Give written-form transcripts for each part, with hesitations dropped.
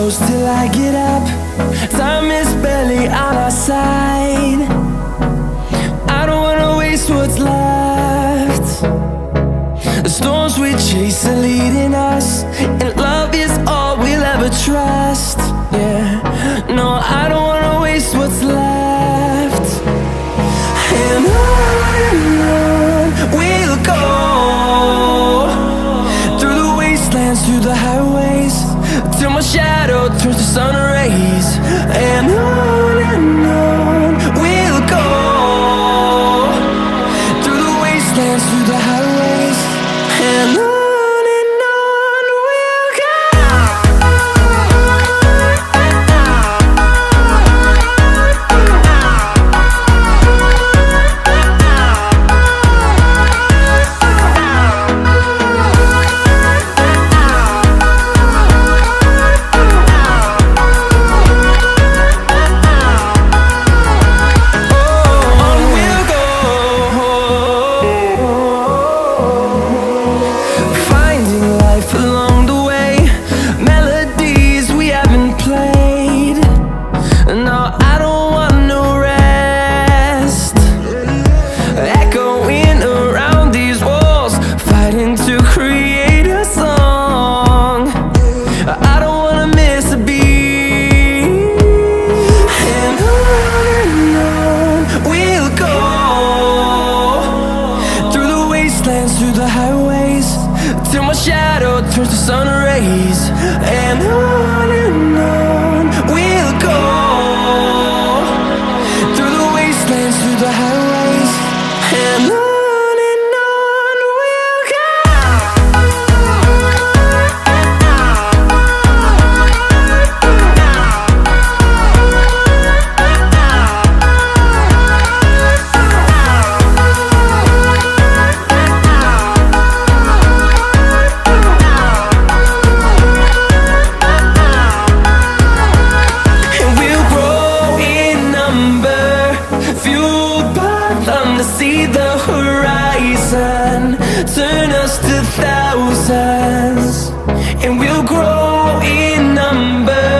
close till I get up. Time is barely on our side. I don't wanna waste what's left. The storms we chase are leading us, and love is all we'll ever trust. Yeah, no, I don't wanna waste what's left. And on we'll go, through the wastelands, through the highways, till my shadow turns to sun rays. And on we'll go, through the wastelands, through the highways, and on. Through the highways, till my shadow turns to sun rays. And on we'll go, through the wastelands, through the highways, and on we'll go. See the horizon turn us to thousands, and we'll grow in number,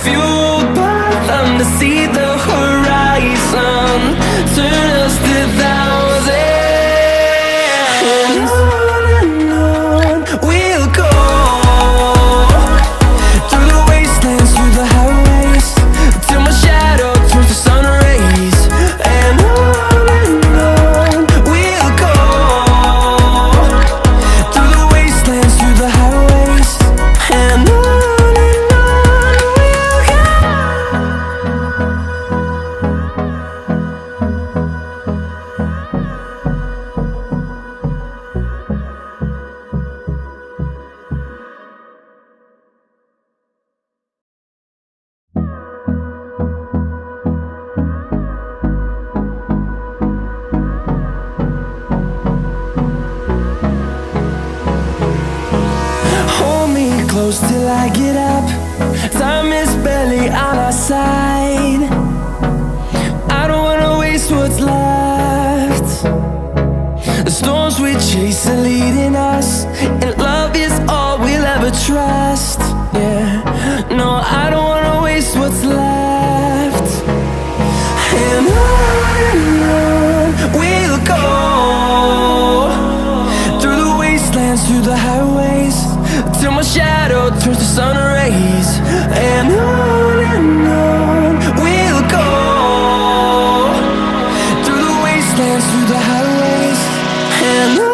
fueled by them to see the horizon turn us to thousands. And on we'll go, through the wastelands, through the highways, till my shadow turns to sun rays. And close till I get up. Time is barely on our side. I don't wanna waste what's left. The storms we chase are leading us, and love is all we'll ever trust. Yeah, no, I don't wanna waste what's left. And on we'll go, through the wastelands, through the highways, till my shadow turns to sun rays. And on we'll go, through the wastelands, through the highways, and on.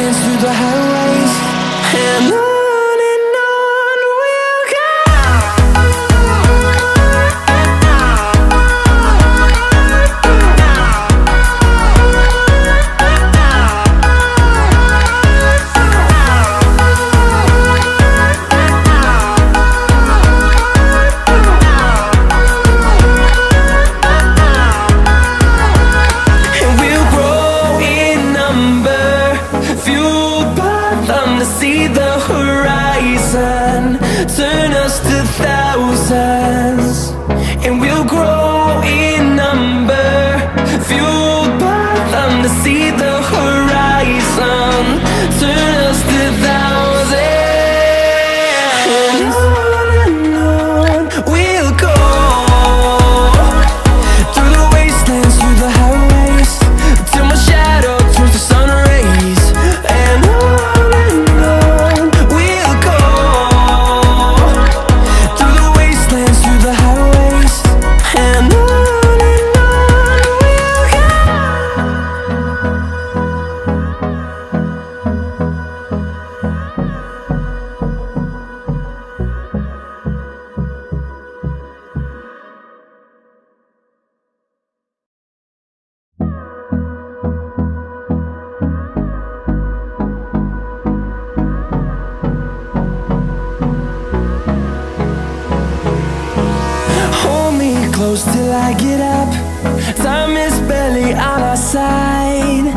wastelands, through the highways, and on we'll go. And we'll grow in number, fueled by them to see the horizon, turn us to thousands. And we'll grow in number, fueled by them to see the horizon, turn us to thousands. And on we'll go, through the wastelands, through the highways, till my shadow turns to sun rays. And on we'll go, through the wastelands, through the highways, and on we'll go. Hold me close till I get up. Time is barely on our side.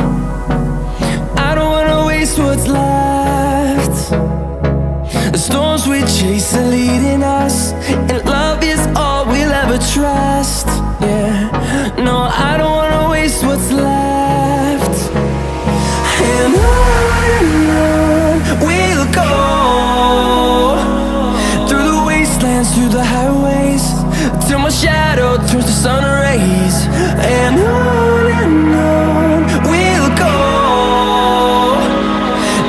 I don't wanna waste what's left. The storms we chase are leading us, and love is all we'll ever trust. Yeah, no, I don't wanna waste what's left. And on we'll go, through the wastelands, through the highways, till my shadow turns to sun rays. And on we'll go,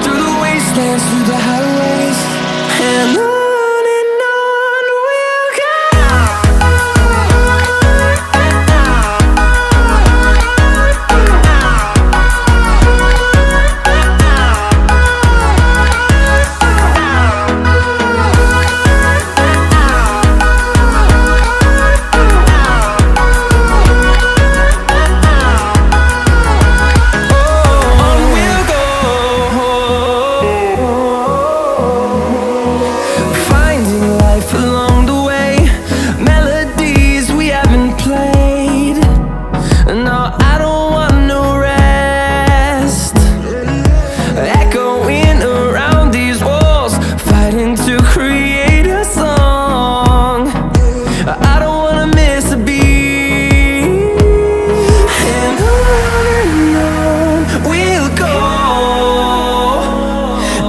through the wastelands, through the highways, and on we'll go. On we'll go, finding life along the way, melodies we haven't played. No, I don't want no rest, echoing around these walls, fighting to create a song. I don't wanna miss a beat. And on we'll go,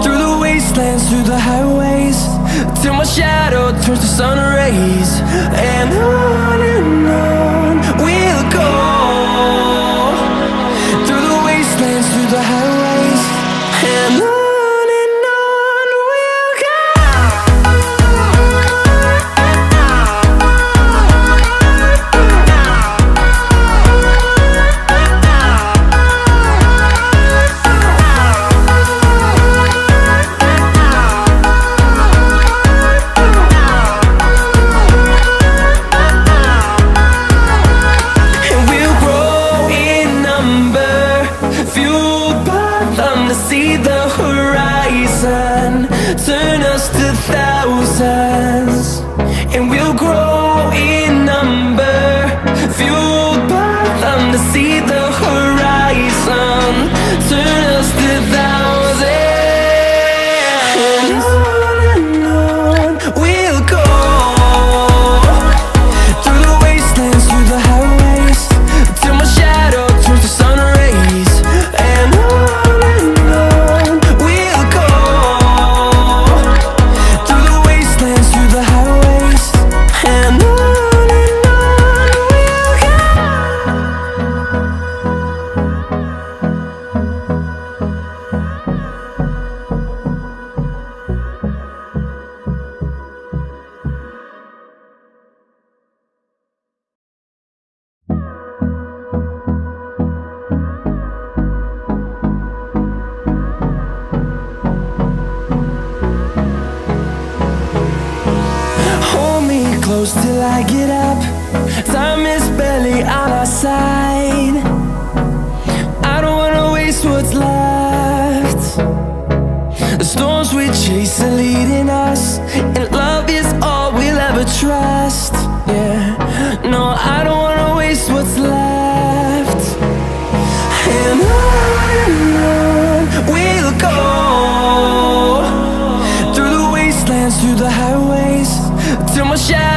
through the wastelands, through the highways, till my shadow turns to sun rays. And on we'll go, through the wastelands, through the highways, and on we'll go. And we'll grow in number, fueled by them to see the horizon, turn us to thousands. And we'll grow in number, fueled by them to see the horizon, turn us to thousands. And on we'll go, through the wastelands, through the highways, till my shadow turns to sun rays. And on we'll go, through the wastelands, through the highways, and close till I get up. Time is barely on our side. I don't wanna waste what's left. The storms we chase are leading us, and love is all we'll ever trust. Yeah, no, I don't wanna waste what's left. And on we'll go, through the wastelands, through the highways, till my shadow